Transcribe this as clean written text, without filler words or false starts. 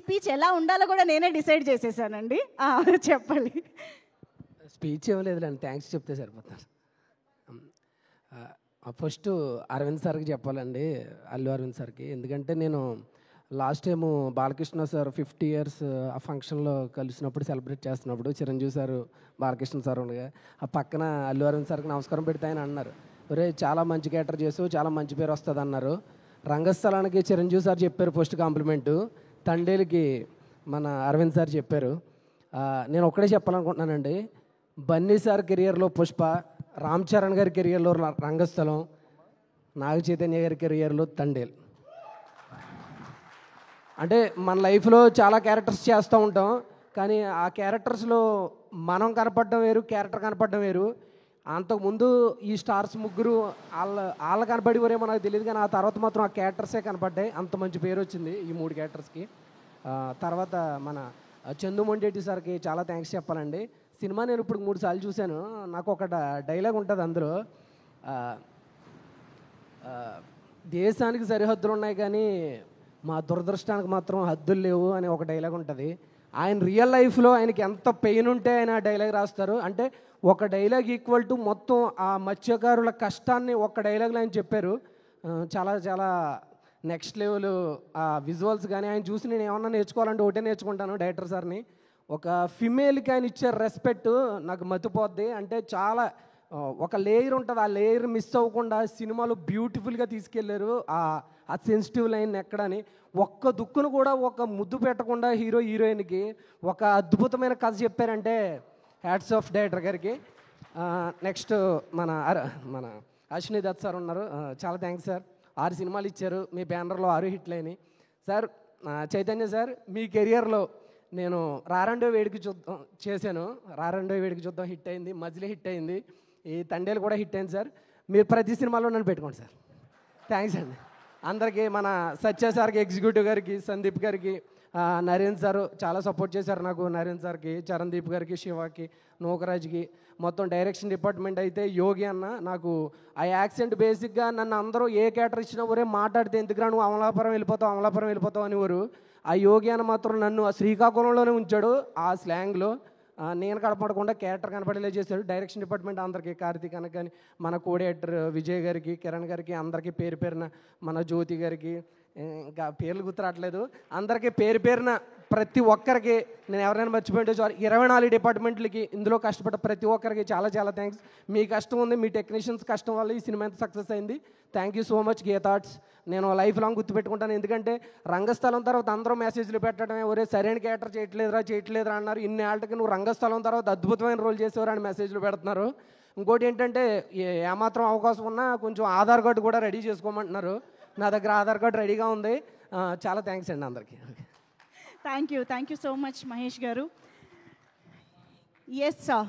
Speech ఎలా ఉండాలో కూడా నేనే డిసైడ్ చేసేసానండి. చెప్పాలి. స్పీచ్ ఇవ్వలేదులేండి, థ్యాంక్స్ చెప్తే సరిపోతారు. ఫస్ట్ అరవింద్ సార్కి చెప్పాలండి, అల్లు అరవింద్ సార్కి. ఎందుకంటే నేను last time Balakrishna sir 50 years ఆ ఫంక్షన్లో కలిసినప్పుడు సెలబ్రేట్ చేస్తున్నప్పుడు చిరంజీవి సారు బాలకృష్ణ సార్ ఉండగా ఆ పక్కన అల్లు అరవింద్ సార్కి నమస్కారం పెడితే ఆయన అన్నారు, ఒరే చాలా మంచి క్యారెక్టర్ చేసావు, చాలా మంచి పేరు వస్తుంది అన్నారు. రంగస్థలానికి చిరంజీవి సార్ చెప్పారు ఫస్ట్ కాంప్లిమెంటు, తండేలుకి మన అరవింద్ సార్ చెప్పారు. నేను ఒక్కడే చెప్పాలనుకుంటున్నానండి, బన్నీ సార్ కెరియర్లో పుష్ప, రామ్ చరణ్ గారి కెరియర్లో రంగస్థలం, నాగ చైతన్య గారి కెరియర్లో తండేల్. అంటే మన లైఫ్లో చాలా క్యారెక్టర్స్ చేస్తూ ఉంటాం, కానీ ఆ క్యారెక్టర్స్లో మనం కనపడడం వేరు, క్యారెక్టర్ కనపడడం వేరు. అంతకుముందు ఈ స్టార్స్ ముగ్గురు వాళ్ళ కనపడేవారేమో నాకు తెలియదు, కానీ ఆ తర్వాత మాత్రం ఆ క్యారెక్టర్సే కనపడ్డాయి. అంత మంచి పేరు వచ్చింది ఈ 3 క్యారెక్టర్స్కి. తర్వాత మన చందు మొండేటి సార్కి చాలా థ్యాంక్స్ చెప్పాలండి. సినిమా నేను ఇప్పుడు 3 సార్లు చూశాను. నాకు ఒక డైలాగ్ ఉంటుంది అందులో, దేశానికి సరిహద్దులు ఉన్నాయి కానీ మా దురదృష్టానికి మాత్రం హద్దులు లేవు అని ఒక డైలాగ్ ఉంటుంది. ఆయన రియల్ లైఫ్లో ఆయనకి ఎంత పెయిన్ ఉంటే ఆయన డైలాగ్ రాస్తారు. అంటే ఒక డైలాగ్ ఈక్వల్ టు మొత్తం ఆ మత్స్యకారుల కష్టాన్ని ఒక డైలాగ్లో ఆయన చెప్పారు. చాలా చాలా నెక్స్ట్ లెవెల్ ఆ విజువల్స్ కానీ ఆయన చూసి నేను ఏమన్నా నేర్చుకోవాలంటే ఒకటే నేర్చుకుంటాను డైరెక్టర్ సార్ని. ఒక ఫిమేల్కి ఆయన ఇచ్చే రెస్పెక్ట్ నాకు మతిపోద్ది. అంటే చాలా ఒక లేయర్ ఉంటుంది, ఆ లేయర్ మిస్ అవ్వకుండా సినిమాలో బ్యూటిఫుల్గా తీసుకెళ్లారు. ఆ సెన్సిటివ్ లైన్ ఎక్కడని ఒక్క దుక్కును కూడా ఒక ముద్దు పెట్టకుండా హీరో హీరోయిన్కి ఒక అద్భుతమైన కథ చెప్పారంటే హ్యాట్స్ ఆఫ్ డైరెక్టర్ గారికి. నెక్స్ట్ మన అశ్విని దత్ సార్ ఉన్నారు, చాలా థ్యాంక్స్ సార్. 6 సినిమాలు ఇచ్చారు, మీ బ్యానర్లో 6 హిట్లు అయినాయి సార్. చైతన్య సార్, మీ కెరియర్లో నేను రారండో వేడికి చూద్దాం చేశాను, రారండో వేడికి చూద్దాం హిట్ అయింది, మజిలీ హిట్ అయింది, ఈ తండేలు కూడా హిట్ అయింది సార్. మీరు ప్రతి సినిమాలో నన్ను పెట్టుకోండి సార్. థ్యాంక్స్ అండి అందరికీ. మన సత్య సార్కి, ఎగ్జిక్యూటివ్ గారికి, సందీప్ గారికి, నరేన్ సార్ చాలా సపోర్ట్ చేశారు నాకు. నరేన్ సార్కి, చరణ్దీప్ గారికి, శివాకి, నూకరాజ్కి, మొత్తం డైరెక్షన్ డిపార్ట్మెంట్ అయితే యోగి అన్న. నాకు ఆ యాక్సెంట్ బేసిక్గా నన్ను అందరూ ఏ క్యారెక్టర్ ఇచ్చినా ఊరే మాట్లాడితే ఎందుకురా నువ్వు అమలాపురం వెళ్ళిపోతావు అనేవారు. ఆ యోగి అన్న మాత్రం నన్ను ఆ శ్రీకాకుళంలోనే ఉంచాడు. ఆ స్లాంగ్లో నేను కనపడకుండా క్యారెక్టర్ కనపడేలా చేశాడు. డైరెక్షన్ డిపార్ట్మెంట్ అందరికీ, కార్తీక్ అన్న కానీ, మన కోడేటర్ విజయ్ గారికి, కిరణ్ గారికి, అందరికీ పేరు పేరున, మన జ్యోతి గారికి, ఇంకా పేర్లు గుర్తురావట్లేదు, అందరికీ పేరు పేరున ప్రతి ఒక్కరికి, నేను ఎవరైనా మర్చిపోయింటే 24 డిపార్ట్మెంట్లకి ఇందులో కష్టపడ్డ ప్రతి ఒక్కరికి చాలా చాలా థ్యాంక్స్. మీ కష్టం ఉంది, మీ టెక్నీషియన్స్ కష్టం వల్ల ఈ సినిమా ఎంత సక్సెస్ అయింది. Thank you so much gay thoughts. నేను లైఫ్ లాంగ్ గుర్తుపెట్టుకుంటాను. ఎందుకంటే రంగస్థలం తర్వాత అందరూ మెసేజ్లు పెట్టడమే, ఒరే సరైన క్యారెక్టర్ చేయట్లేదురా అన్నారు. ఇన్ని ఏళ్ళకి నువ్వు రంగస్థలం తర్వాత అద్భుతమైన రోల్ చేసేవారు అని మెసేజ్లు పెడుతున్నారు. ఇంకోటి ఏంటంటే ఏమాత్రం అవకాశం ఉన్నా కొంచెం ఆధార్ కార్డు కూడా రెడీ చేసుకోమంటున్నారు. నా దగ్గర ఆధార్ కార్డు రెడీగా ఉంది. చాలా థ్యాంక్స్ అండి అందరికీ. Thank you so much Mahesh గారు. Yes sir.